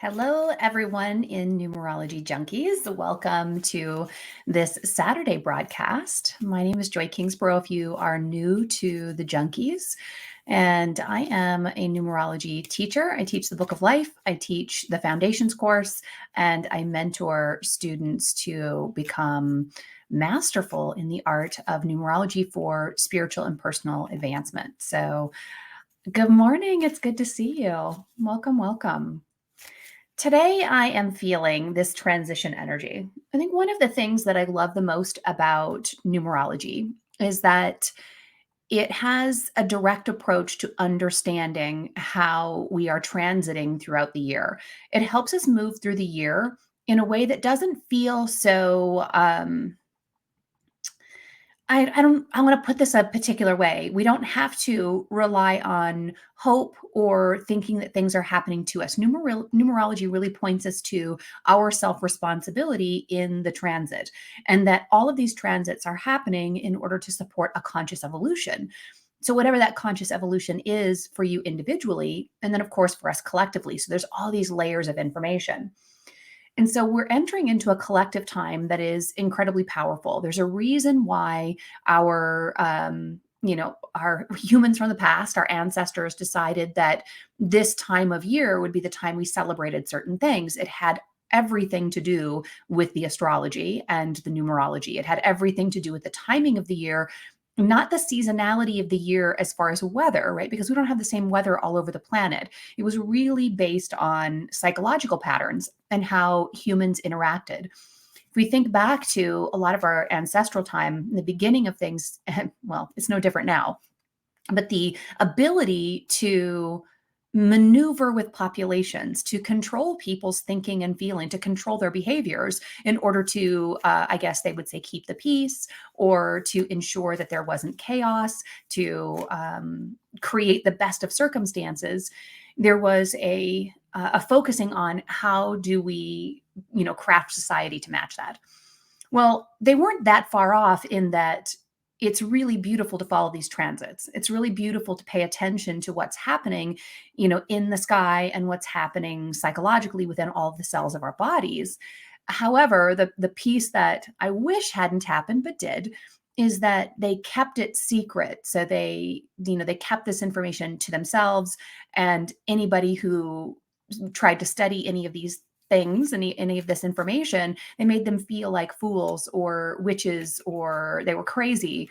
Hello, everyone in Numerology Junkies. Welcome to this Saturday broadcast. My name is Joy Kingsborough if you are new to the Junkies. And I am a numerology teacher. I teach the Book of Life, I teach the Foundations course, and I mentor students to become masterful in the art of numerology for spiritual and personal advancement. So, good morning. It's good to see you. Welcome, welcome. Today, I am feeling this transition energy. I think one of the things that I love the most about numerology is that it has a direct approach to understanding how we are transiting throughout the year. It helps us move through the year in a way that doesn't feel so I want to put this a particular way. We don't have to rely on hope or thinking that things are happening to us. Numerology really points us to our self-responsibility in the transit, and that all of these transits are happening in order to support a conscious evolution. So whatever that conscious evolution is for you individually, and then of course for us collectively. So there's all these layers of information. And so we're entering into a collective time that is incredibly powerful. There's a reason why our humans from the past, our ancestors decided that this time of year would be the time we celebrated certain things. It had everything to do with the astrology and the numerology. It had everything to do with the timing of the year, not the seasonality of the year as far as weather, right? Because we don't have the same weather all over the planet. It was really based on psychological patterns and how humans interacted. If we think back to a lot of our ancestral time, the beginning of things, well, it's no different now, but the ability to maneuver with populations, to control people's thinking and feeling, to control their behaviors in order to, I guess they would say, keep the peace, or to ensure that there wasn't chaos, to create the best of circumstances. There was a focusing on how do we, craft society to match that. Well, they weren't that far off in that it's really beautiful to follow these transits. It's really beautiful to pay attention to what's happening, in the sky and what's happening psychologically within all of the cells of our bodies. However, the piece that I wish hadn't happened but did is that they kept it secret. So they kept this information to themselves, and anybody who tried to study any of these things, any of this information, they made them feel like fools or witches or they were crazy.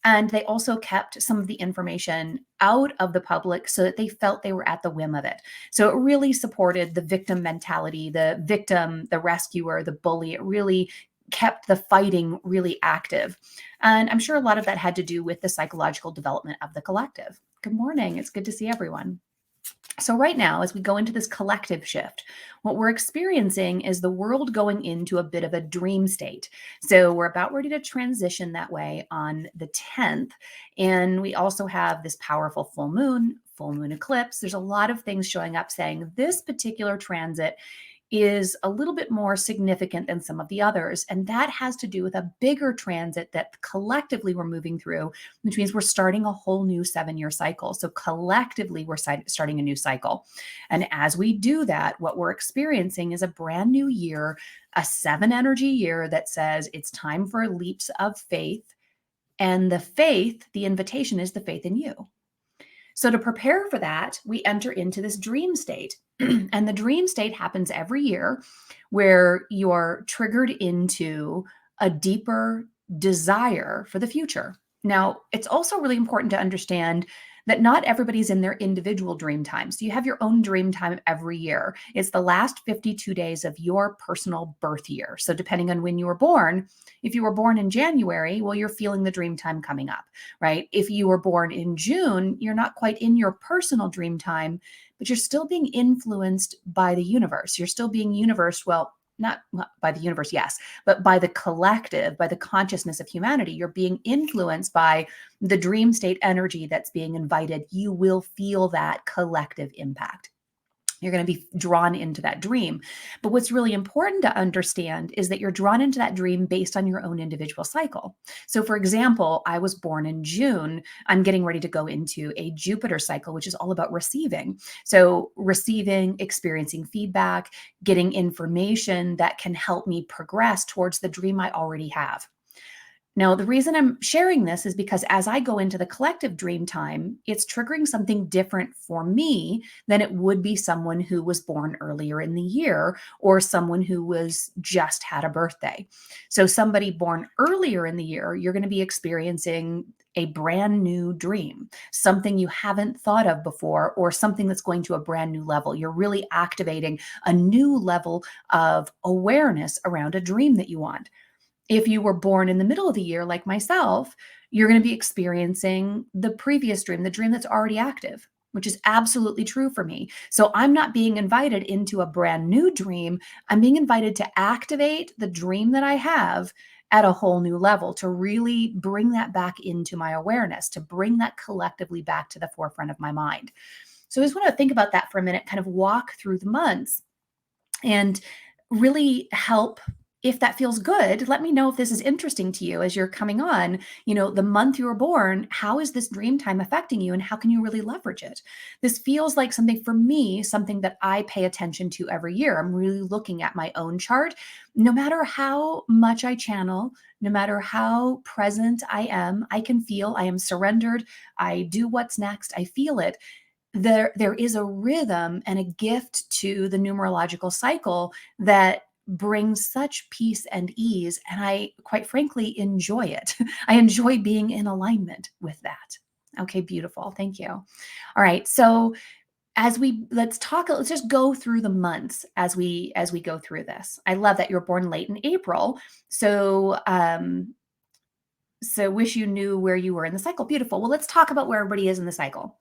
And they also kept some of the information out of the public so that they felt they were at the whim of it. So it really supported the victim mentality, the victim, the rescuer, the bully. It really kept the fighting really active. And I'm sure a lot of that had to do with the psychological development of the collective. Good morning. It's good to see everyone. So right now, as we go into this collective shift, what we're experiencing is the world going into a bit of a dream state. So we're about ready to transition that way on the 10th. And we also have this powerful full moon eclipse. There's a lot of things showing up saying this particular transit is a little bit more significant than some of the others. And that has to do with a bigger transit that collectively we're moving through, which means we're starting a whole new 7-year cycle. So collectively, we're starting a new cycle. And as we do that, what we're experiencing is a brand new year, a 7 energy year that says it's time for leaps of faith. And the invitation is the faith in you. So to prepare for that, we enter into this dream state. And the dream state happens every year where you're triggered into a deeper desire for the future. Now, it's also really important to understand that not everybody's in their individual dream time. So you have your own dream time every year. It's the last 52 days of your personal birth year. So depending on when you were born, if you were born in January, well, you're feeling the dream time coming up, right? If you were born in June, you're not quite in your personal dream time, but you're still being influenced by the universe. You're still being not by the universe, yes, but by the collective, by the consciousness of humanity. You're being influenced by the dream state energy that's being invited. You will feel that collective impact. You're going to be drawn into that dream. But what's really important to understand is that you're drawn into that dream based on your own individual cycle. So, for example, I was born in June. I'm getting ready to go into a Jupiter cycle, which is all about receiving. So, receiving, experiencing feedback, getting information that can help me progress towards the dream I already have. Now, the reason I'm sharing this is because as I go into the collective dream time, it's triggering something different for me than it would be someone who was born earlier in the year or someone who was just had a birthday. So, somebody born earlier in the year, you're going to be experiencing a brand new dream, something you haven't thought of before, or something that's going to a brand new level. You're really activating a new level of awareness around a dream that you want. If you were born in the middle of the year, like myself, you're going to be experiencing the previous dream, the dream that's already active, which is absolutely true for me. So I'm not being invited into a brand new dream. I'm being invited to activate the dream that I have at a whole new level, to really bring that back into my awareness, to bring that collectively back to the forefront of my mind. So I just want to think about that for a minute, kind of walk through the months and really help. If that feels good, let me know if this is interesting to you as you're coming on. The month you were born, how is this dream time affecting you and how can you really leverage it? This feels like something for me, something that I pay attention to every year. I'm really looking at my own chart. No matter how much I channel, no matter how present I am, I can feel I am surrendered. I do what's next. I feel it. There is a rhythm and a gift to the numerological cycle that brings such peace and ease, and I quite frankly enjoy it. I enjoy being in alignment with that. Okay, beautiful. Thank you. All right. So let's just go through the months as we go through this. I love that you're born late in April. So wish you knew where you were in the cycle. Beautiful. Well, let's talk about where everybody is in the cycle.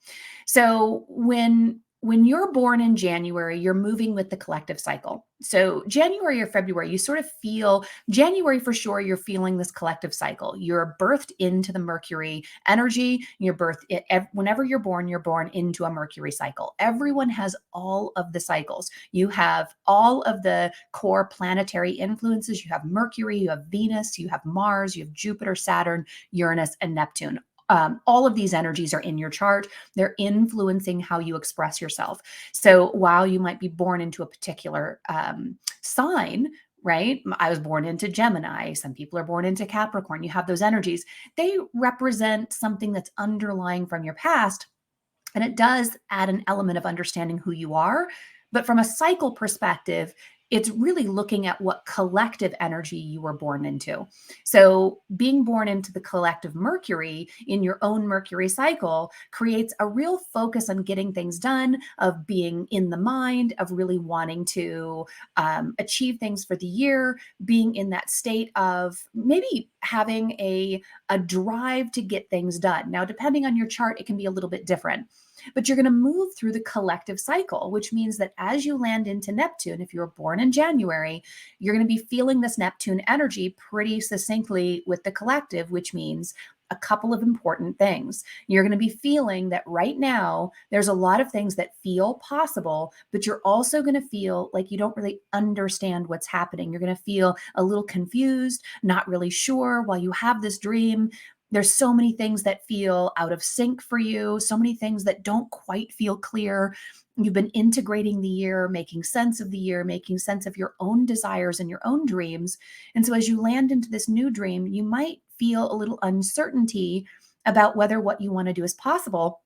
So when you're born in January, you're moving with the collective cycle. So January or February, you sort of feel January for sure, you're feeling this collective cycle. You're birthed into the Mercury energy. Whenever you're born into a Mercury cycle. Everyone has all of the cycles. You have all of the core planetary influences. You have Mercury, you have Venus, you have Mars, you have Jupiter, Saturn, Uranus, and Neptune. All of these energies are in your chart. They're influencing how you express yourself. So while you might be born into a particular sign, right? I was born into Gemini. Some people are born into Capricorn. You have those energies. They represent something that's underlying from your past. And it does add an element of understanding who you are. But from a cycle perspective, it's really looking at what collective energy you were born into. So, being born into the collective Mercury in your own Mercury cycle creates a real focus on getting things done, of being in the mind, of really wanting to achieve things for the year, being in that state of maybe having a drive to get things done. Now, depending on your chart, it can be a little bit different. But you're going to move through the collective cycle, which means that as you land into Neptune, if you were born in January, you're going to be feeling this Neptune energy pretty succinctly with the collective, which means a couple of important things. You're going to be feeling that right now, there's a lot of things that feel possible, but you're also going to feel like you don't really understand what's happening. You're going to feel a little confused, not really sure while you have this dream. There's so many things that feel out of sync for you, so many things that don't quite feel clear. You've been integrating the year, making sense of the year, making sense of your own desires and your own dreams. And so as you land into this new dream, you might feel a little uncertainty about whether what you want to do is possible.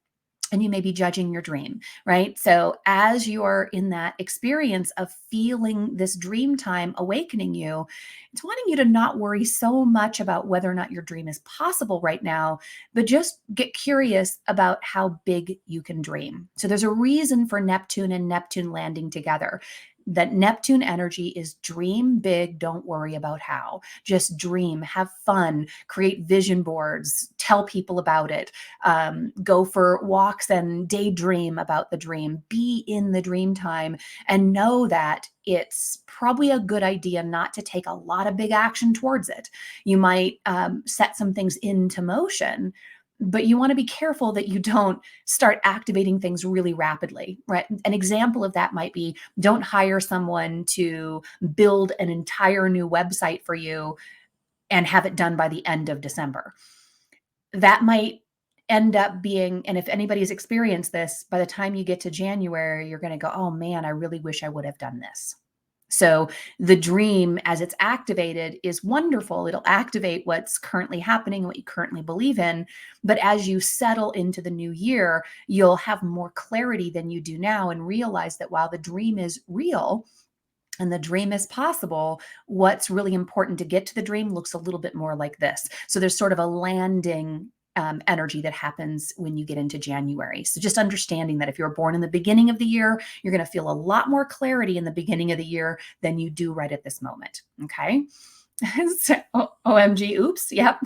And you may be judging your dream, right? So as you're in that experience of feeling this dream time awakening you, it's wanting you to not worry so much about whether or not your dream is possible right now, but just get curious about how big you can dream. So there's a reason for Neptune and Neptune landing together. That Neptune energy is dream big, don't worry about how. Just dream, have fun, create vision boards, tell people about it, go for walks and daydream about the dream, be in the dream time, and know that it's probably a good idea not to take a lot of big action towards it. You might set some things into motion, But you want to be careful that you don't start activating things really rapidly, right? An example of that might be, don't hire someone to build an entire new website for you and have it done by the end of December. That might end up being, and if anybody's experienced this, by the time you get to January, you're going to go, oh man, I really wish I would have done this. So the dream, as it's activated, is wonderful. It'll activate what's currently happening, what you currently believe in. But as you settle into the new year, you'll have more clarity than you do now and realize that while the dream is real, and the dream is possible, what's really important to get to the dream looks a little bit more like this. So there's sort of a landing energy that happens when you get into January. So just understanding that if you're born in the beginning of the year, you're going to feel a lot more clarity in the beginning of the year than you do right at this moment. Okay. So, OMG, oops. Yep.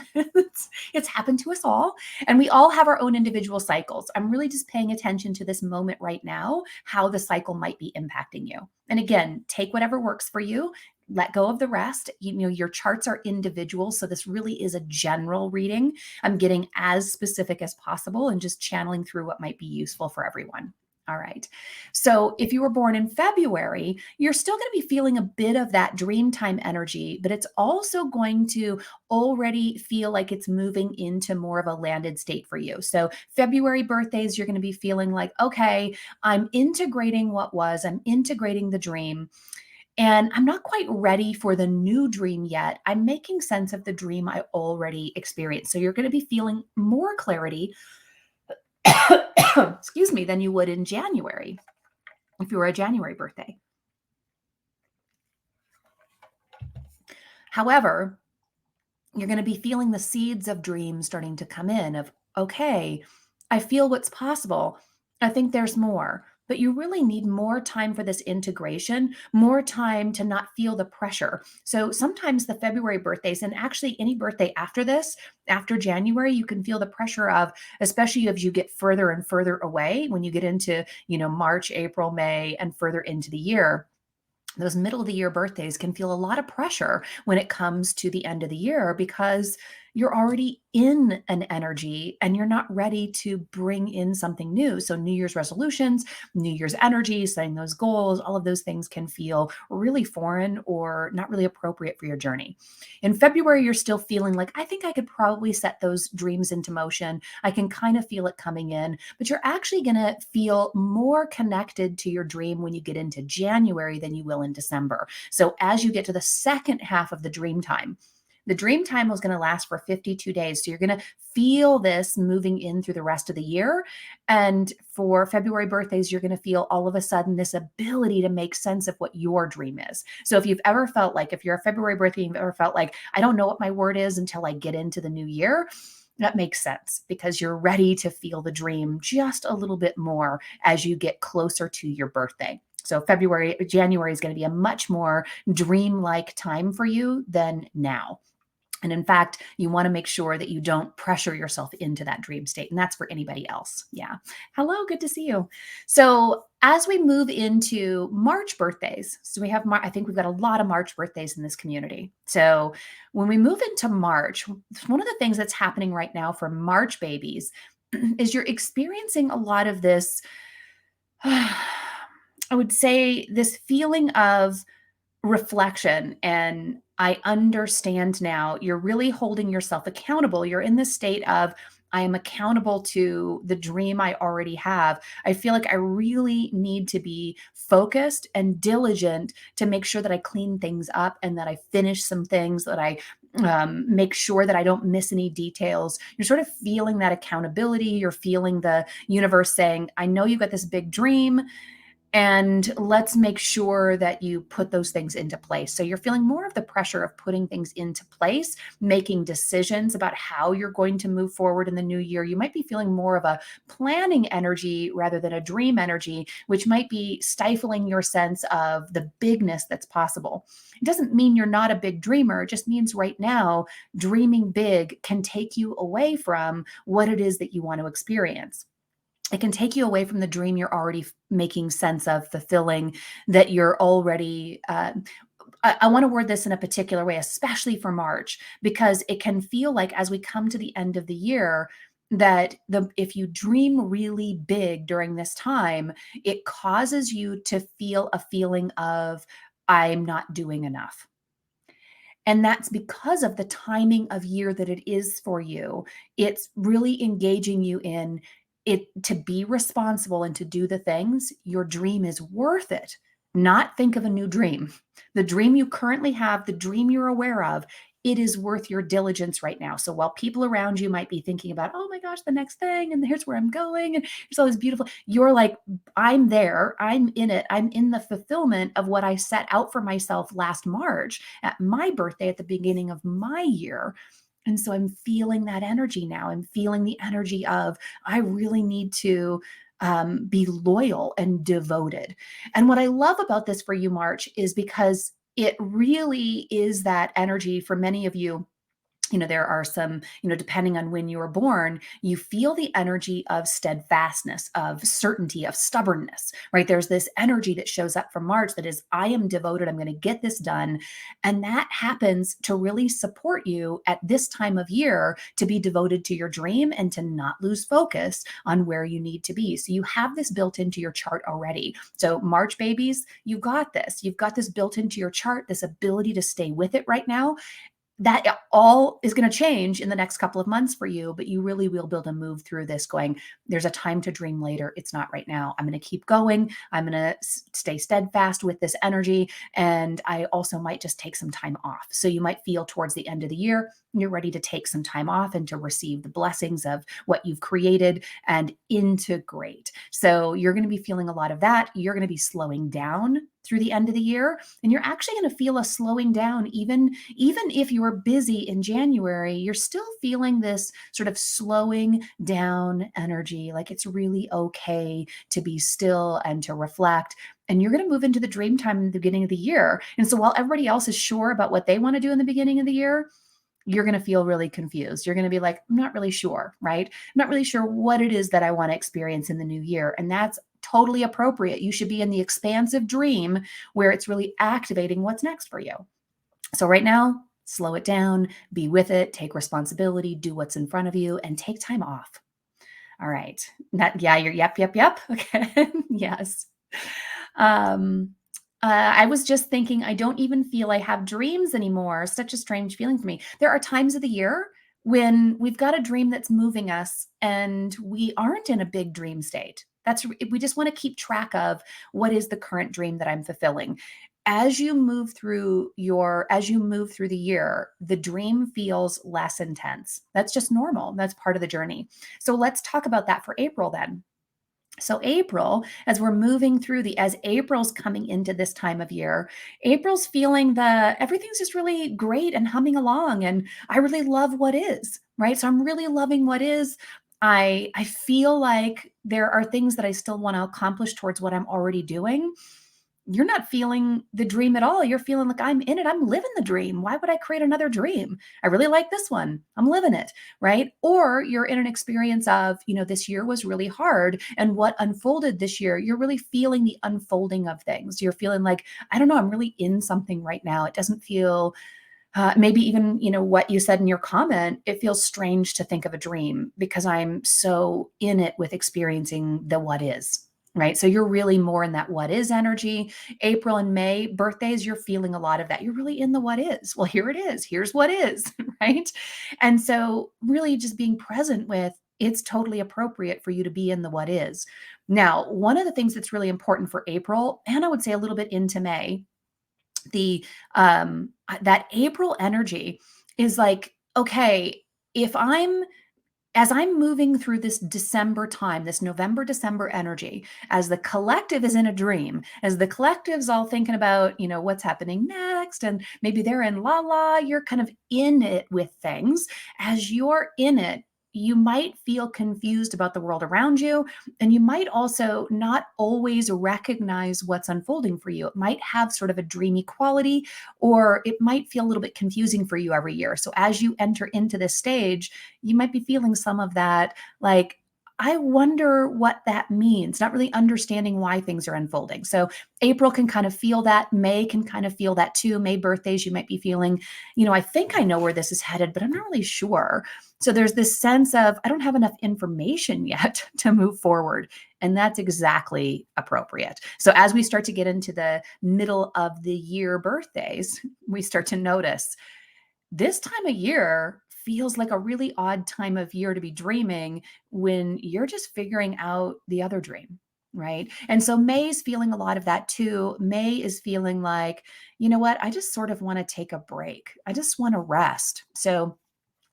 It's happened to us all. And we all have our own individual cycles. I'm really just paying attention to this moment right now, how the cycle might be impacting you. And again, take whatever works for you. Let go of the rest. You know, your charts are individual. So this really is a general reading. I'm getting as specific as possible and just channeling through what might be useful for everyone. All right. So if you were born in February, you're still going to be feeling a bit of that dream time energy, but it's also going to already feel like it's moving into more of a landed state for you. So February birthdays, you're going to be feeling like, okay, I'm integrating what was, I'm integrating the dream. And I'm not quite ready for the new dream yet. I'm making sense of the dream I already experienced. So you're going to be feeling more clarity, excuse me, than you would in January if you were a January birthday. However, you're going to be feeling the seeds of dreams starting to come in of, okay, I feel what's possible. I think there's more. But you really need more time for this integration, more time to not feel the pressure. So sometimes the February birthdays, and actually any birthday after this, after January, you can feel the pressure of, especially as you get further and further away, when you get into, March, April, May, and further into the year, those middle of the year birthdays can feel a lot of pressure when it comes to the end of the year because you're already in an energy and you're not ready to bring in something new. So, New Year's resolutions, New Year's energy, setting those goals, all of those things can feel really foreign or not really appropriate for your journey. In February, you're still feeling like, I think I could probably set those dreams into motion. I can kind of feel it coming in, but you're actually going to feel more connected to your dream when you get into January than you will in December. So as you get to the second half of the dream time was going to last for 52 days. So you're going to feel this moving in through the rest of the year. And for February birthdays, you're going to feel all of a sudden this ability to make sense of what your dream is. So if you've ever felt like, if you're a February birthday, you've ever felt like, I don't know what my word is until I get into the new year, that makes sense because you're ready to feel the dream just a little bit more as you get closer to your birthday. So January is going to be a much more dream-like time for you than now. And in fact, you want to make sure that you don't pressure yourself into that dream state. And that's for anybody else. Yeah. Hello, good to see you. So as we move into March birthdays, so we have, I think we've got a lot of March birthdays in this community. So when we move into March, one of the things that's happening right now for March babies is you're experiencing a lot of this, I would say, this feeling of reflection. And I understand now you're really holding yourself accountable. You're in this state of, I am accountable to the dream I already have. I feel like I really need to be focused and diligent to make sure that I clean things up and that I finish some things, that I make sure that I don't miss any details. You're sort of feeling that accountability. You're feeling the universe saying, I know you've got this big dream, and let's make sure that you put those things into place. So you're feeling more of the pressure of putting things into place, making decisions about how you're going to move forward in the new year. You might be feeling more of a planning energy rather than a dream energy, which might be stifling your sense of the bigness that's possible. It doesn't mean you're not a big dreamer. It just means right now, dreaming big can take you away from what it is that you want to experience. It can take you away from the dream you're already making sense of, fulfilling, that you're already. I want to word this in a particular way, especially for March, because it can feel like as we come to the end of the year, that if you dream really big during this time, it causes you to feel a feeling of, I'm not doing enough. And that's because of the timing of year that it is for you. It's really engaging you in it to be responsible and to do the things. Your dream is worth it. Not think of a new dream. The dream you currently have, the dream you're aware of, it is worth your diligence right now. So while people around you might be thinking about, oh my gosh, the next thing, and here's where I'm going, and here's all this beautiful, you're like, I'm there, I'm in it, I'm in the fulfillment of what I set out for myself last March at my birthday at the beginning of my year. And so I'm feeling that energy now. I'm feeling the energy of, I really need to be loyal and devoted. And what I love about this for you, March, is because it really is that energy for many of you. There are some, depending on when you were born, you feel the energy of steadfastness, of certainty, of stubbornness, right? There's this energy that shows up from March that is, I am devoted, I'm going to get this done. And that happens to really support you at this time of year to be devoted to your dream and to not lose focus on where you need to be. So you have this built into your chart already. So March babies, you got this. You've got this built into your chart, this ability to stay with it right now. That all is going to change in the next couple of months for you, but you really will be able to move through this going, there's a time to dream later. It's not right now. I'm going to keep going. I'm going to stay steadfast with this energy. And I also might just take some time off. So you might feel towards the end of the year, you're ready to take some time off and to receive the blessings of what you've created and integrate. So you're going to be feeling a lot of that. You're going to be slowing down through the end of the year, and you're actually going to feel a slowing down. Even if you're busy in January, you're still feeling this sort of slowing down energy, like it's really okay to be still and to reflect. And you're going to move into the dream time in the beginning of the year. And so while everybody else is sure about what they want to do in the beginning of the year, you're going to feel really confused. You're going to be like, I'm not really sure, right? I'm not really sure what it is that I want to experience in the new year. And that's totally appropriate. You should be in the expansive dream where it's really activating what's next for you. So right now, slow it down, be with it, take responsibility, do what's in front of you, and take time off. All right. Yeah, you're, yep. Okay. Yes. Um, I was just thinking, I don't even feel I have dreams anymore. Such a strange feeling for me. There are times of the year when we've got a dream that's moving us and we aren't in a big dream state. We just want to keep track of what is the current dream that I'm fulfilling. As you move through the year, the dream feels less intense. That's just normal. That's part of the journey. So let's talk about that for April then. So April, as April's coming into this time of year, April's feeling everything's just really great and humming along. And I really love what is, right? So I'm really loving what is. I feel like there are things that I still want to accomplish towards what I'm already doing. You're not feeling the dream at all. You're feeling like I'm in it. I'm living the dream. Why would I create another dream? I really like this one. I'm living it, right? Or you're in an experience of, this year was really hard. And what unfolded this year, you're really feeling the unfolding of things. You're feeling like, I don't know, I'm really in something right now. It doesn't feel, maybe even, what you said in your comment, it feels strange to think of a dream because I'm so in it with experiencing the what is. Right. So you're really more in that what is energy. April and May birthdays, you're feeling a lot of that. You're really in the what is. Well, here it is. Here's what is. Right. And so really just being present with it's totally appropriate for you to be in the what is. Now, one of the things that's really important for April, and I would say a little bit into May, the that April energy is like, okay, if I'm as I'm moving through this December time, this November, December energy, as the collective is in a dream, as the collective's all thinking about, what's happening next, and maybe they're in la la, you're kind of in it with things. As you're in it, you might feel confused about the world around you. And you might also not always recognize what's unfolding for you. It might have sort of a dreamy quality, or it might feel a little bit confusing for you every year. So as you enter into this stage, you might be feeling some of that, like, I wonder what that means, not really understanding why things are unfolding. So April can kind of feel that. May can kind of feel that too. May birthdays, you might be feeling, I think I know where this is headed, but I'm not really sure. So there's this sense of, I don't have enough information yet to move forward. And that's exactly appropriate. So as we start to get into the middle of the year birthdays, we start to notice this time of year feels like a really odd time of year to be dreaming when you're just figuring out the other dream, right? And so May's feeling a lot of that too. May is feeling like, you know what? I just sort of want to take a break. I just want to rest. So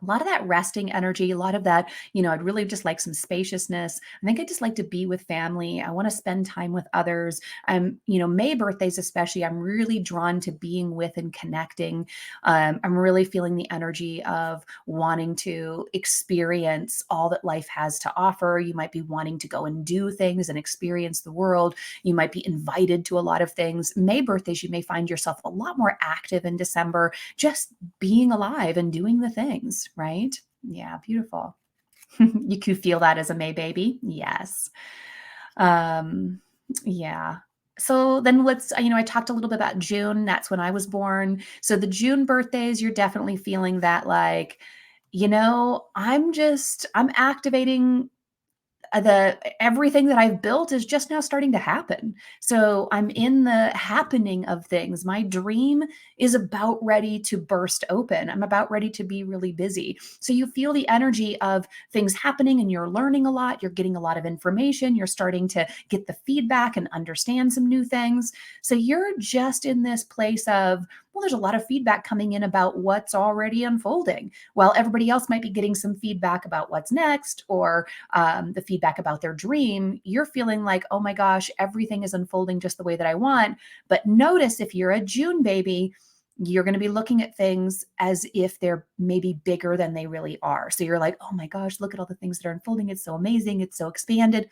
a lot of that resting energy, a lot of that, I'd really just like some spaciousness. I think I just like to be with family. I want to spend time with others. May birthdays, especially, I'm really drawn to being with and connecting. I'm really feeling the energy of wanting to experience all that life has to offer. You might be wanting to go and do things and experience the world. You might be invited to a lot of things. May birthdays, you may find yourself a lot more active in December, just being alive and doing the things, right? Yeah, beautiful. You could feel that as a May baby. Yes. Um, yeah. So then I talked a little bit about June. That's when I was born. So the June birthdays, you're definitely feeling that like, I'm activating the everything that I've built is just now starting to happen. So I'm in the happening of things. My dream is about ready to burst open. I'm about ready to be really busy. So you feel the energy of things happening and you're learning a lot. You're getting a lot of information. You're starting to get the feedback and understand some new things. So you're just in this place of, well, there's a lot of feedback coming in about what's already unfolding, while everybody else might be getting some feedback about what's next, or the feedback about their dream. You're feeling like, oh my gosh, everything is unfolding just the way that I want. But notice if you're a June baby, you're going to be looking at things as if they're maybe bigger than they really are. So you're like, oh my gosh, look at all the things that are unfolding. It's so amazing. It's so expanded.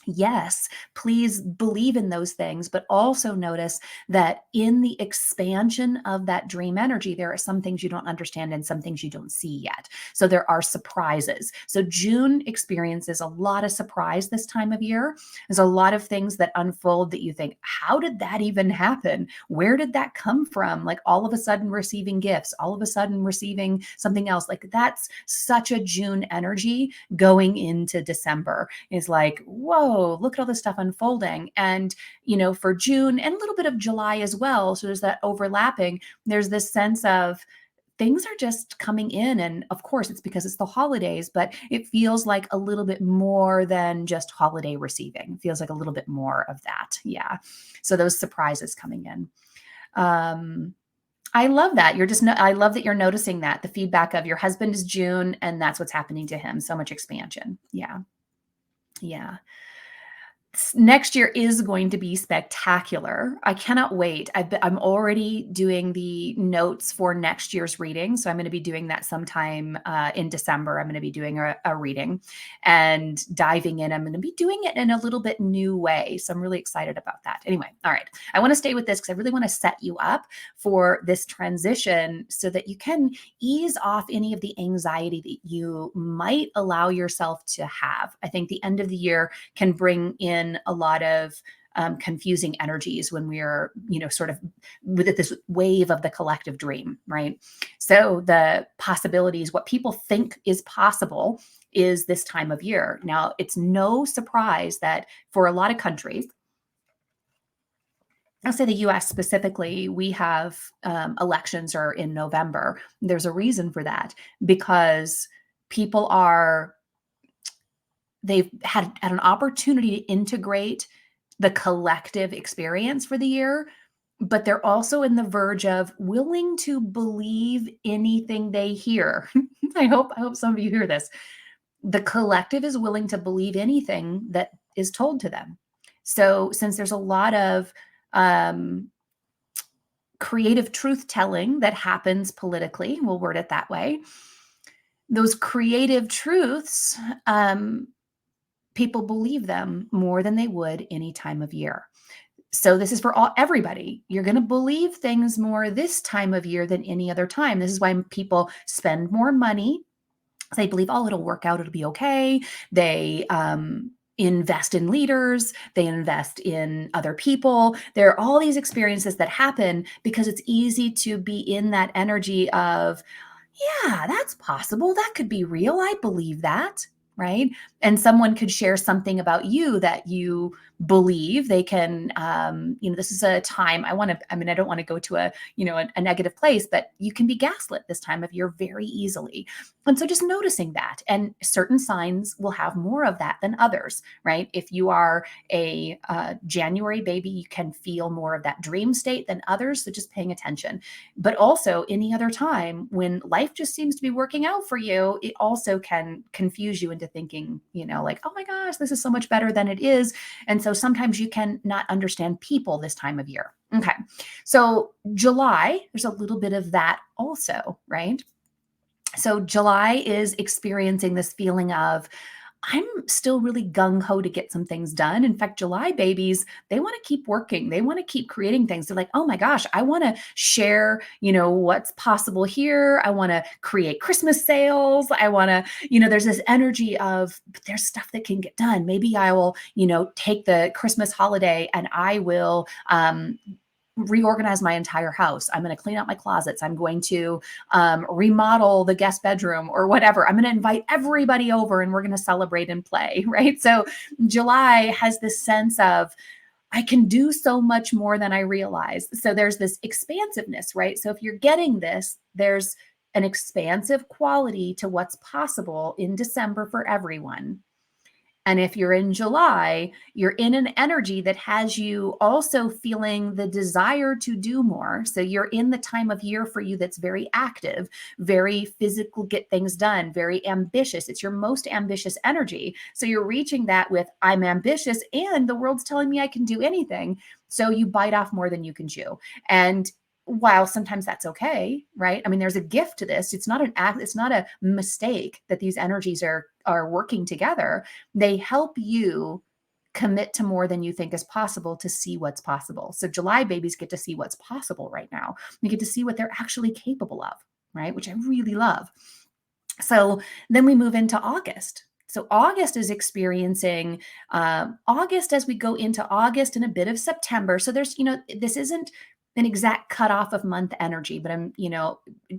Yes, please believe in those things, but also notice that in the expansion of that dream energy, there are some things you don't understand and some things you don't see yet. So there are surprises. So June experiences a lot of surprise this time of year. There's a lot of things that unfold that you think, how did that even happen? Where did that come from? Like all of a sudden receiving gifts, all of a sudden receiving something else. Like that's such a June energy going into December is like, whoa, look at all this stuff unfolding. And, for June and a little bit of July as well. So there's that overlapping. There's this sense of things are just coming in. And of course, it's because it's the holidays, but it feels like a little bit more than just holiday receiving. It feels like a little bit more of that. Yeah. So those surprises coming in. I love that. I love that you're noticing that the feedback of your husband is June and that's what's happening to him. So much expansion. Yeah. Yeah. Next year is going to be spectacular. I cannot wait. I'm already doing the notes for next year's reading. So I'm going to be doing that sometime in December. I'm going to be doing a reading and diving in. I'm going to be doing it in a little bit new way. So I'm really excited about that. Anyway, all right. I want to stay with this because I really want to set you up for this transition so that you can ease off any of the anxiety that you might allow yourself to have. I think the end of the year can bring in a lot of confusing energies when we're, sort of with this wave of the collective dream, right? So the possibilities, what people think is possible is this time of year. Now, it's no surprise that for a lot of countries, I'll say the US specifically, we have elections are in November. There's a reason for that because people they've had an opportunity to integrate the collective experience for the year, but they're also in the verge of willing to believe anything they hear. I hope some of you hear this. The collective is willing to believe anything that is told to them. So since there's a lot of um, creative truth telling that happens politically, we'll word it that way, those creative truths people believe them more than they would any time of year. So this is for everybody. You're going to believe things more this time of year than any other time. This is why people spend more money. They believe, oh, it'll work out, it'll be okay. They invest in leaders, they invest in other people. There are all these experiences that happen because it's easy to be in that energy of, yeah, that's possible. That could be real. I believe that. Right. And someone could share something about you that you believe. They can, this is a time I don't want to go to a negative place, but you can be gaslit this time of year very easily. And so just noticing that, and certain signs will have more of that than others. Right. If you are a January baby, you can feel more of that dream state than others. So just paying attention. But also any other time when life just seems to be working out for you, it also can confuse you into thinking, like, oh my gosh, this is so much better than it is. And so sometimes you can not understand people this time of year. Okay. So July, there's a little bit of that also, right? So July is experiencing this feeling of, I'm still really gung ho to get some things done. In fact, July babies, they want to keep working. They want to keep creating things. They're like, oh my gosh, I want to share, what's possible here. I want to create Christmas sales. I want to, there's this energy of, but there's stuff that can get done. Maybe I will, take the Christmas holiday and I will, reorganize my entire house. I'm going to clean out my closets. I'm going to remodel the guest bedroom or whatever. I'm going to invite everybody over and we're going to celebrate and play, right? So July has this sense of, I can do so much more than I realize. So there's this expansiveness, right? So if you're getting this, there's an expansive quality to what's possible in December for everyone. And if you're in July, you're in an energy that has you also feeling the desire to do more. So you're in the time of year for you that's very active, very physical, get things done, very ambitious. It's your most ambitious energy. So you're reaching that with, I'm ambitious and the world's telling me I can do anything. So you bite off more than you can chew. And while sometimes that's okay, right? I mean, there's a gift to this. It's not an act, it's not a mistake that these energies are working together. They help you commit to more than you think is possible to see what's possible. So July babies get to see what's possible right now. We get to see what they're actually capable of, right? Which I really love. So then we move into August. So August is experiencing August as we go into August and a bit of September. So there's, this isn't an exact cutoff of month energy, but I'm,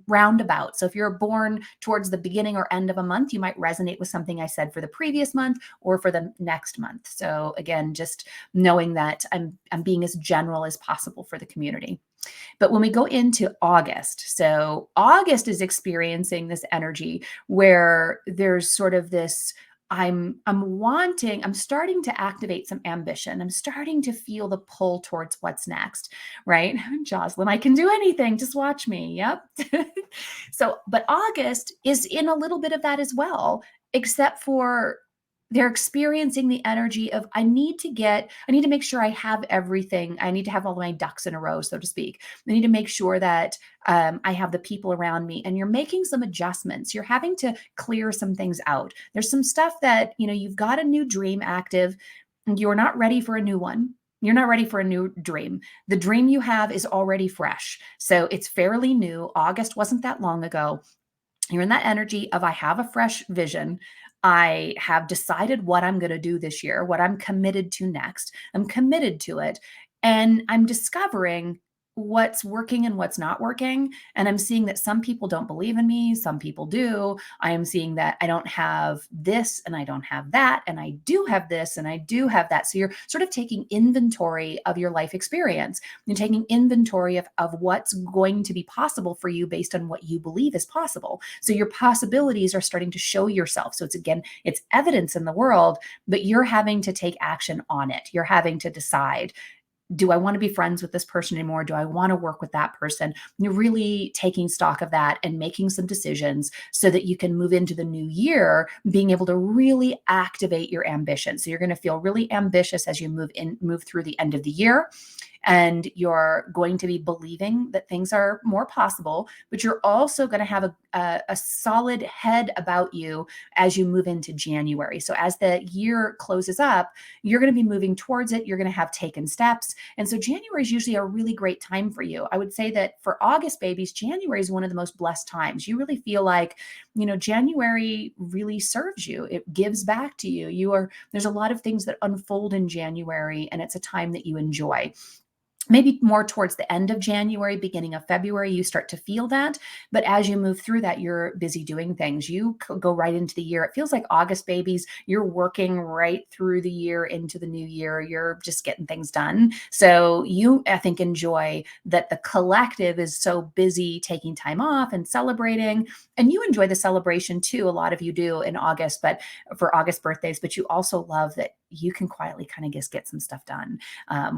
roundabout. So if you're born towards the beginning or end of a month, you might resonate with something I said for the previous month or for the next month. So again, just knowing that I'm being as general as possible for the community. But when we go into August, so August is experiencing this energy where there's sort of this, I'm starting to activate some ambition. I'm starting to feel the pull towards what's next, right? Jocelyn, I can do anything. Just watch me. Yep. So, but August is in a little bit of that as well, except for they're experiencing the energy of, I need to make sure I have everything. I need to have all my ducks in a row, so to speak. I need to make sure that I have the people around me, and you're making some adjustments. You're having to clear some things out. There's some stuff that, you've got a new dream active. You're not ready for a new one. You're not ready for a new dream. The dream you have is already fresh. So it's fairly new. August wasn't that long ago. You're in that energy of, I have a fresh vision. I have decided what I'm going to do this year, what I'm committed to next. I'm committed to it. And I'm discovering what's working and what's not working. And I'm seeing that some people don't believe in me. Some people do. I am seeing that I don't have this and I don't have that. And I do have this and I do have that. So you're sort of taking inventory of your life experience. You're taking inventory of what's going to be possible for you based on what you believe is possible. So your possibilities are starting to show yourself. So it's evidence in the world, but you're having to take action on it. You're having to decide, do I want to be friends with this person anymore? Do I want to work with that person? You're really taking stock of that and making some decisions so that you can move into the new year, being able to really activate your ambition. So you're going to feel really ambitious as you move through the end of the year. and you're going to be believing that things are more possible, but you're also going to have a solid head about you as you move into January. So as the year closes up, you're going to be moving towards it. You're going to have taken steps. And so January is usually a really great time for you. I would say that for August babies, January is one of the most blessed times. You really feel like, January really serves you. It gives back to you. There's a lot of things that unfold in January, and it's a time that you enjoy. Maybe more towards the end of January, beginning of February, you start to feel that. But as you move through that, you're busy doing things. You go right into the year. It feels like August babies, you're working right through the year into the new year. You're just getting things done. So you, I think, enjoy that the collective is so busy taking time off and celebrating. And you enjoy the celebration too. A lot of you do in August, but for August birthdays, but you also love that you can quietly kind of just get some stuff done.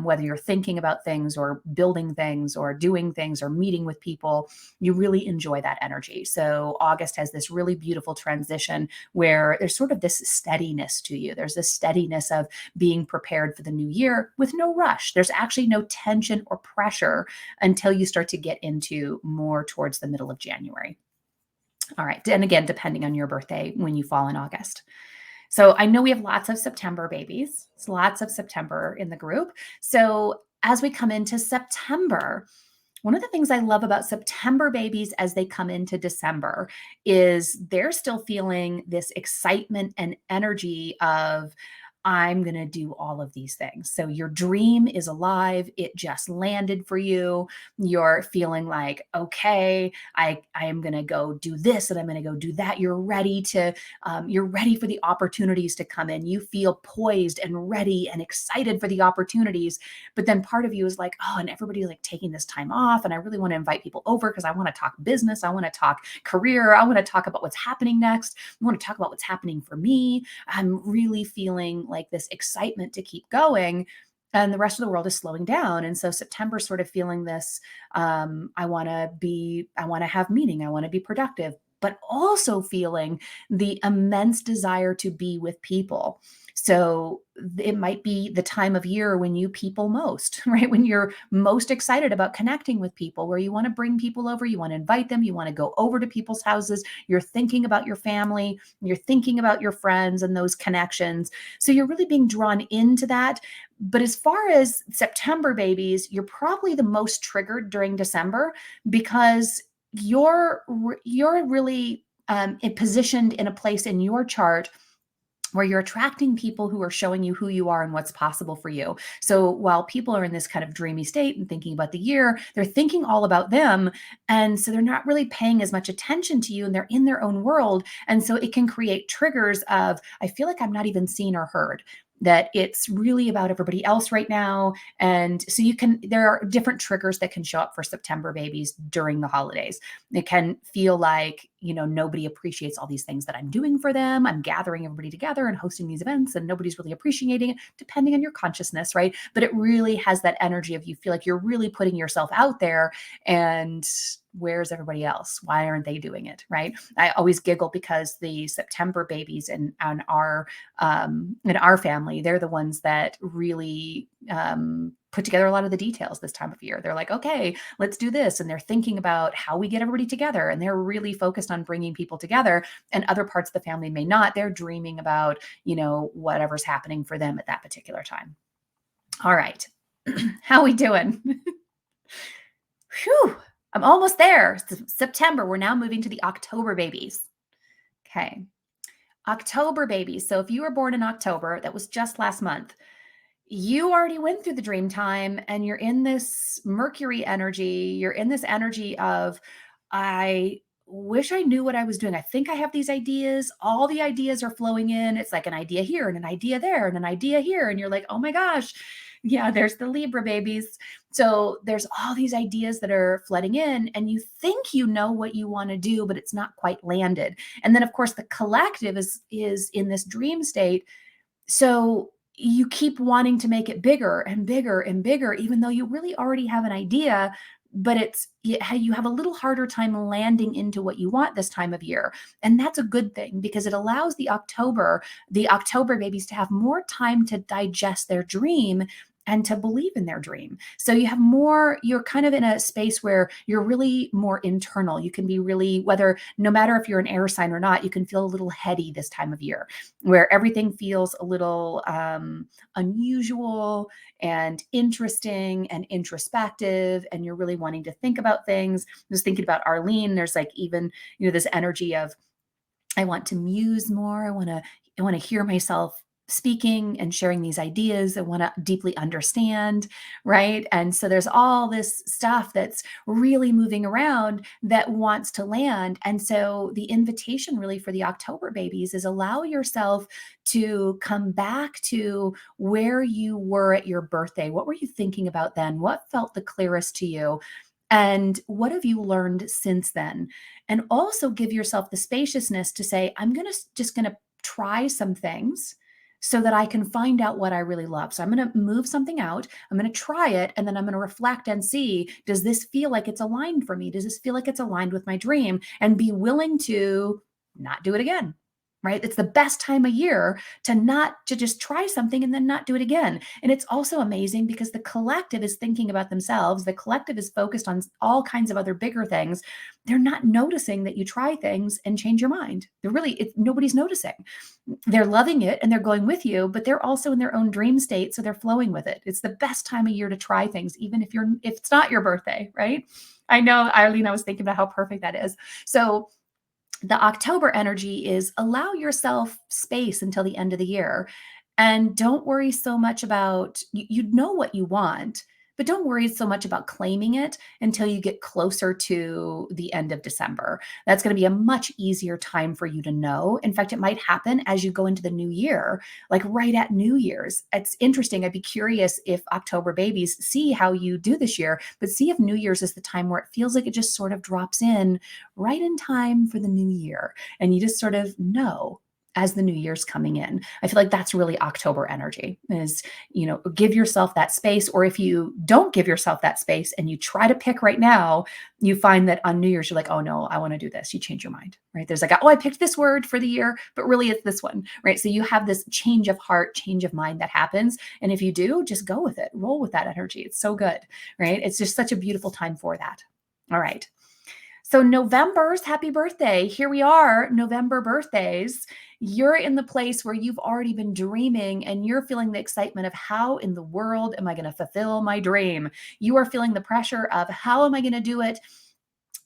Whether you're thinking about things or building things or doing things or meeting with people, you really enjoy that energy. So August has this really beautiful transition where there's sort of this steadiness to you. There's this steadiness of being prepared for the new year with no rush. There's actually no tension or pressure until you start to get into more towards the middle of January. All right. And again, depending on your birthday when you fall in August. So I know we have lots of September babies. It's lots of September in the group. So as we come into September, one of the things I love about September babies as they come into December is they're still feeling this excitement and energy of, I'm going to do all of these things. So your dream is alive. It just landed for you. You're feeling like, okay, I am going to go do this and I'm going to go do that. You're ready for the opportunities to come in. You feel poised and ready and excited for the opportunities. But then part of you is like, oh, and everybody's like taking this time off. And I really want to invite people over because I want to talk business. I want to talk career. I want to talk about what's happening next. I want to talk about what's happening for me. I'm really feeling like this excitement to keep going, and the rest of the world is slowing down. And so September's sort of feeling this, I want to have meaning, I want to be productive, but also feeling the immense desire to be with people. So it might be the time of year when you people most, right? When you're most excited about connecting with people, where you want to bring people over, you want to invite them, you want to go over to people's houses, you're thinking about your family, you're thinking about your friends and those connections. So you're really being drawn into that. But as far as September babies, you're probably the most triggered during December because you're really positioned in a place in your chart where you're attracting people who are showing you who you are and what's possible for you. So while people are in this kind of dreamy state and thinking about the year, they're thinking all about them. And so they're not really paying as much attention to you, and they're in their own world. And so it can create triggers of, I feel like I'm not even seen or heard, that it's really about everybody else right now. And so there are different triggers that can show up for September babies during the holidays. It can feel like, nobody appreciates all these things that I'm doing for them. I'm gathering everybody together and hosting these events and nobody's really appreciating it, depending on your consciousness, right? But it really has that energy of, you feel like you're really putting yourself out there, and where's everybody else? Why aren't they doing it, right? I always giggle because the September babies in our family, they're the ones that really put together a lot of the details this time of year. They're like, okay, let's do this. And they're thinking about how we get everybody together. And they're really focused on bringing people together. And other parts of the family may not. They're dreaming about, whatever's happening for them at that particular time. All right. How we doing? Whew. I'm almost there. September. We're now moving to the October babies. Okay. October babies. So if you were born in October, that was just last month, you already went through the dream time and you're in this Mercury energy. You're in this energy of, I wish I knew what I was doing. I think I have these ideas. All the ideas are flowing in. It's like an idea here and an idea there and an idea here. And you're like, oh my gosh. Yeah, there's the Libra babies. So there's all these ideas that are flooding in, and you think you know what you want to do, but it's not quite landed. And then of course the collective is in this dream state. So you keep wanting to make it bigger and bigger and bigger, even though you really already have an idea, but you have a little harder time landing into what you want this time of year. And that's a good thing because it allows the October babies to have more time to digest their dream and to believe in their dream. So you have more, you're kind of in a space where you're really more internal. You can be really, whether, no matter if you're an air sign or not, you can feel a little heady this time of year, where everything feels a little unusual and interesting and introspective, and you're really wanting to think about things. Just thinking about Arlene, there's like even, this energy of, I want to muse more. I want to hear myself speaking and sharing these ideas. I want to deeply understand, right? And so there's all this stuff that's really moving around that wants to land. And so the invitation really for the October babies is allow yourself to come back to where you were at your birthday. What were you thinking about then? What felt the clearest to you? And what have you learned since then? And also give yourself the spaciousness to say, I'm just going to try some things so that I can find out what I really love. So I'm going to move something out, I'm going to try it, and then I'm going to reflect and see, does this feel like it's aligned for me? Does this feel like it's aligned with my dream? And be willing to not do it again. Right? It's the best time of year to just try something and then not do it again. And it's also amazing because the collective is thinking about themselves. The collective is focused on all kinds of other bigger things. They're not noticing that you try things and change your mind. Nobody's noticing. They're loving it and they're going with you, but they're also in their own dream state. So they're flowing with it. It's the best time of year to try things, even if it's not your birthday, right? I know, Eileen, I was thinking about how perfect that is. So the October energy is allow yourself space until the end of the year, and don't worry so much about, you know what you want, but don't worry so much about claiming it until you get closer to the end of December. That's going to be a much easier time for you to know. In fact, it might happen as you go into the new year, like right at New Year's. It's interesting. I'd be curious if October babies see how you do this year, but see if New Year's is the time where it feels like it just sort of drops in right in time for the new year. And you just sort of know as the new year's coming in. I feel like that's really October energy is, give yourself that space. Or if you don't give yourself that space and you try to pick right now, you find that on New Year's, you're like, oh no, I want to do this. You change your mind, right? There's like, oh, I picked this word for the year, but really it's this one, right? So you have this change of heart, change of mind that happens. And if you do, just go with it, roll with that energy. It's so good, right? It's just such a beautiful time for that. All right. So November's happy birthday. Here we are, November birthdays. You're in the place where you've already been dreaming and you're feeling the excitement of how in the world am I going to fulfill my dream? You are feeling the pressure of how am I going to do it?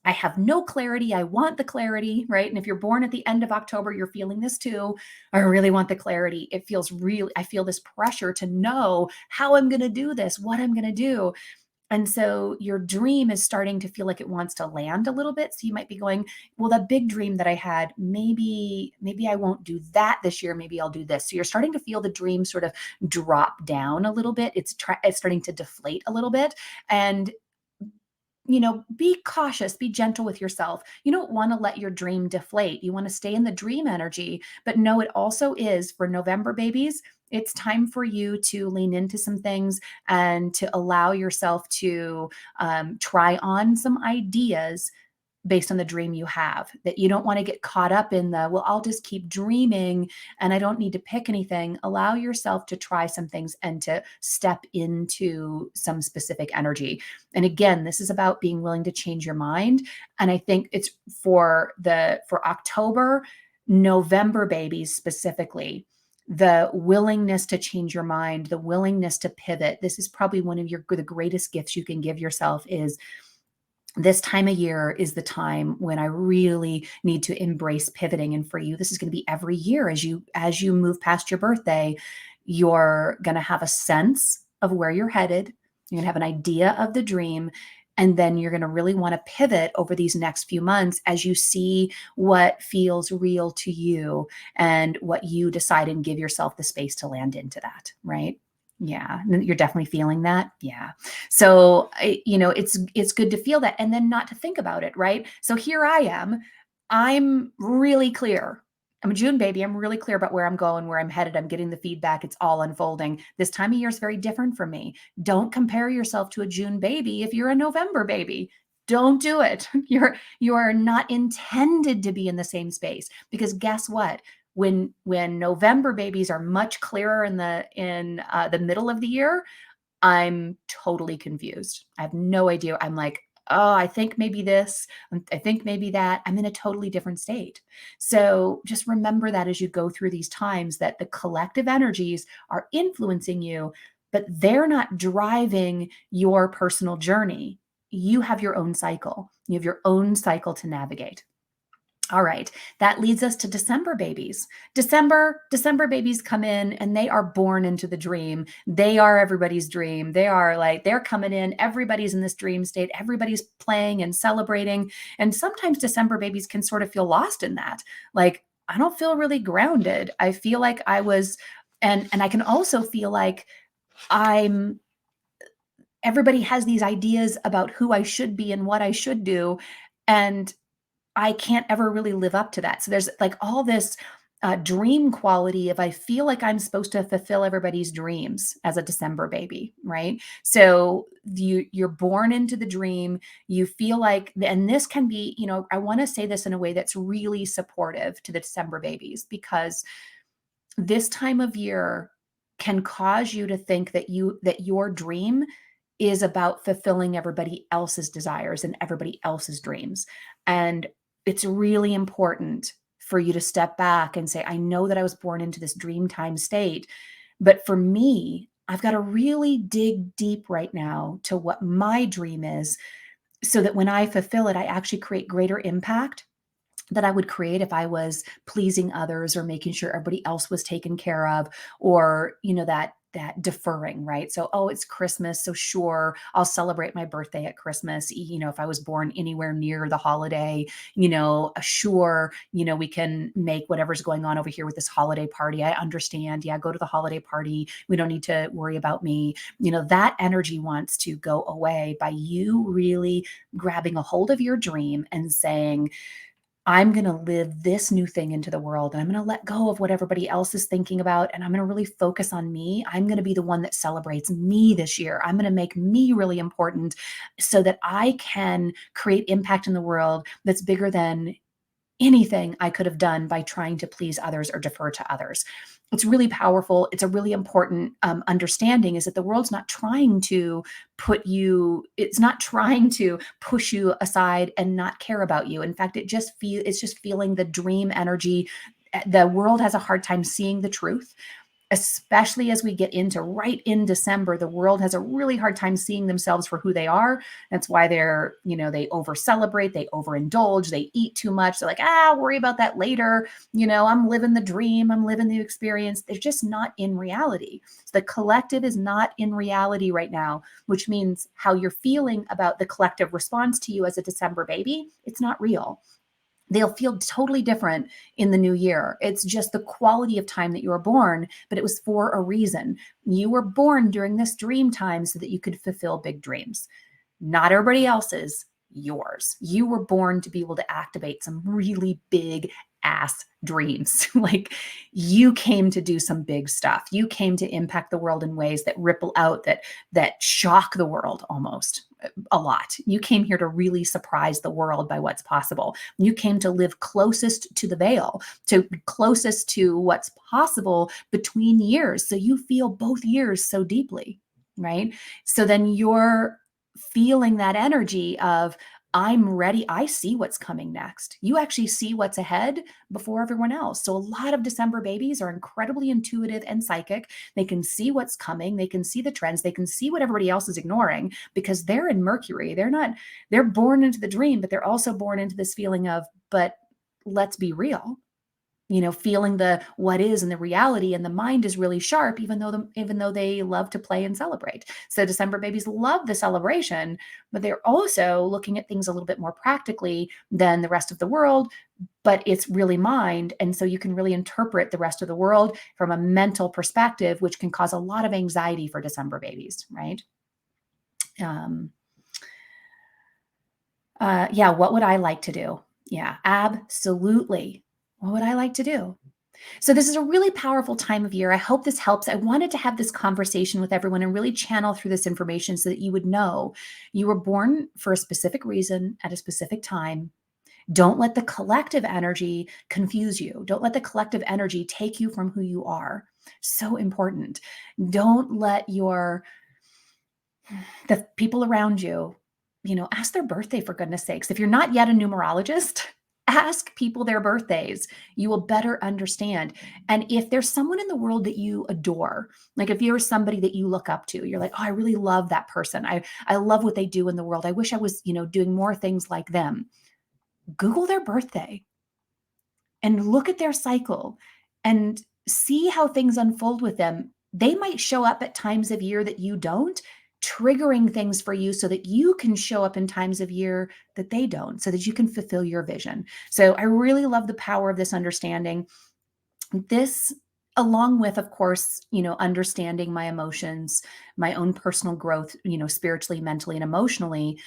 I have no clarity. I want the clarity, right? And if you're born at the end of October, you're feeling this too. I really want the clarity. I feel this pressure to know how I'm going to do this, what I'm going to do. And so your dream is starting to feel like it wants to land a little bit. So you might be going, well, that big dream that I had, maybe I won't do that this year. Maybe I'll do this. So you're starting to feel the dream sort of drop down a little bit. It's starting to deflate a little bit. And be cautious, be gentle with yourself. You don't want to let your dream deflate. You want to stay in the dream energy, but know it also is for November babies. It's time for you to lean into some things and to allow yourself to try on some ideas based on the dream you have, that you don't want to get caught up in well, I'll just keep dreaming and I don't need to pick anything. Allow yourself to try some things and to step into some specific energy. And again, this is about being willing to change your mind. And I think it's for October, November babies specifically, the willingness to change your mind, the willingness to pivot. This is probably one of the greatest gifts you can give yourself. Is this time of year is the time when I really need to embrace pivoting. And for you, this is going to be every year as you move past your birthday, you're going to have a sense of where you're headed. You're going to have an idea of the dream. And then you're going to really want to pivot over these next few months as you see what feels real to you and what you decide, and give yourself the space to land into that, right? Yeah, you're definitely feeling that. Yeah. So, it's good to feel that and then not to think about it, right? So here I am. I'm really clear. I'm a June baby. I'm really clear about where I'm going, where I'm headed. I'm getting the feedback. It's all unfolding. This time of year is very different for me. Don't compare yourself to a June baby if you're a November baby. Don't do it. You are not intended to be in the same space, because guess what? When November babies are much clearer in the middle of the year, I'm totally confused. I have no idea. I'm like, oh, I think maybe this, I think maybe that. I'm in a totally different state. So just remember that as you go through these times, that the collective energies are influencing you, but they're not driving your personal journey. You have your own cycle. You have your own cycle to navigate. All right. That leads us to December babies. December babies come in and they are born into the dream. They are everybody's dream. They are like, they're coming in. Everybody's in this dream state. Everybody's playing and celebrating. And sometimes December babies can sort of feel lost in that. Like, I don't feel really grounded. I feel like I was, and I can also feel like I'm, everybody has these ideas about who I should be and what I should do. And I can't ever really live up to that. So there's like all this dream quality of I feel like I'm supposed to fulfill everybody's dreams as a December baby, right? So you're born into the dream. You feel like, and this can be, I want to say this in a way that's really supportive to the December babies, because this time of year can cause you to think that your dream is about fulfilling everybody else's desires and everybody else's dreams. And it's really important for you to step back and say, I know that I was born into this dream time state, but for me, I've got to really dig deep right now to what my dream is, so that when I fulfill it, I actually create greater impact that I would create if I was pleasing others or making sure everybody else was taken care of, or, that deferring, right? So, oh, it's Christmas, so sure, I'll celebrate my birthday at Christmas. If I was born anywhere near the holiday, sure, we can make whatever's going on over here with this holiday party. I understand. Yeah, go to the holiday party. We don't need to worry about me. That energy wants to go away by you really grabbing a hold of your dream and saying, I'm going to live this new thing into the world, and I'm going to let go of what everybody else is thinking about. And I'm going to really focus on me. I'm going to be the one that celebrates me this year. I'm going to make me really important so that I can create impact in the world that's bigger than anything I could have done by trying to please others or defer to others. It's really powerful. It's a really important understanding, is that the world's not trying to it's not trying to push you aside and not care about you. In fact, it's just feeling the dream energy. The world has a hard time seeing the truth, especially as we get into right in December. The world has a really hard time seeing themselves for who they are. That's why they over celebrate, they overindulge, they eat too much. They're like, worry about that later. I'm living the dream, I'm living the experience. They're just not in reality. So the collective is not in reality right now, which means how you're feeling about the collective response to you as a December baby, it's not real. They'll feel totally different in the new year. It's just the quality of time that you were born, but it was for a reason. You were born during this dream time so that you could fulfill big dreams. Not everybody else's, yours. You were born to be able to activate some really big ass dreams. Like, you came to do some big stuff. You came to impact the world in ways that ripple out, that shock the world almost a lot. You came here to really surprise the world by what's possible. You came to live closest to the veil, to closest to what's possible between years. So you feel both years so deeply, right? So then you're feeling that energy of, I'm ready. I see what's coming next. You actually see what's ahead before everyone else. So a lot of December babies are incredibly intuitive and psychic. They can see what's coming. They can see the trends. They can see what everybody else is ignoring, because they're in Mercury. They're born into the dream, but they're also born into this feeling of, but let's be real. Feeling the what is and the reality, and the mind is really sharp, even though they love to play and celebrate. So December babies love the celebration, but they're also looking at things a little bit more practically than the rest of the world, but it's really mind. And so you can really interpret the rest of the world from a mental perspective, which can cause a lot of anxiety for December babies, right? Yeah, what would I like to do? Yeah, absolutely. What would I like to do? So this is a really powerful time of year. I hope this helps. I wanted to have this conversation with everyone and really channel through this information so that you would know you were born for a specific reason at a specific time. Don't let the collective energy confuse you. Don't let the collective energy take you from who you are. So important. Don't let your the people around you, ask their birthday for goodness sakes. If you're not yet a numerologist, ask people their birthdays. You will better understand. And if there's someone in the world that you adore, like if you're somebody that you look up to, you're like, oh, I really love that person. I love what they do in the world. I wish I was, doing more things like them. Google their birthday and look at their cycle and see how things unfold with them. They might show up at times of year that you don't, triggering things for you so that you can show up in times of year that they don't, so that you can fulfill your vision. So I really love the power of this understanding. This, along with, of course, understanding my emotions, my own personal growth, spiritually, mentally, and emotionally.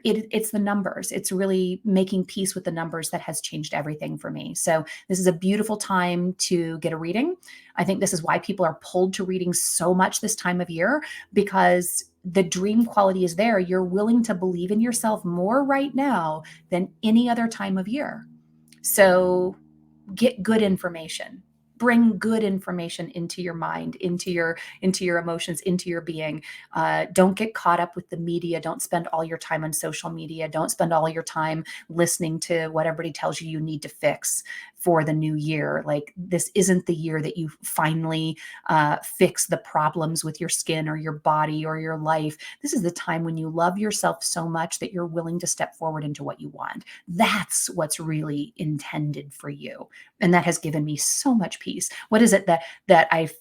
It's the numbers. It's really making peace with the numbers that has changed everything for me. So this is a beautiful time to get a reading. I think this is why people are pulled to reading so much this time of year, because the dream quality is there. You're willing to believe in yourself more right now than any other time of year. So get good information, bring good information into your mind, into your emotions, into your being. Don't get caught up with the media. Don't spend all your time on social media. Don't spend all your time listening to what everybody tells you need to fix for the new year. Like, this isn't the year that you finally fix the problems with your skin or your body or your life. This is the time when you love yourself so much that you're willing to step forward into what you want. That's what's really intended for you, and that has given me so much peace. What is it that I've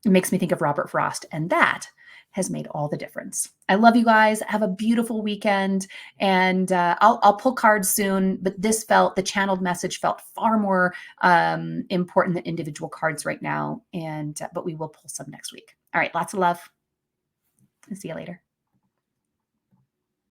makes me think of Robert Frost, and that has made all the difference. I love you guys. Have a beautiful weekend, and I'll pull cards soon. But the channeled message felt far more important than individual cards right now. And but we will pull some next week. All right, lots of love. See you later.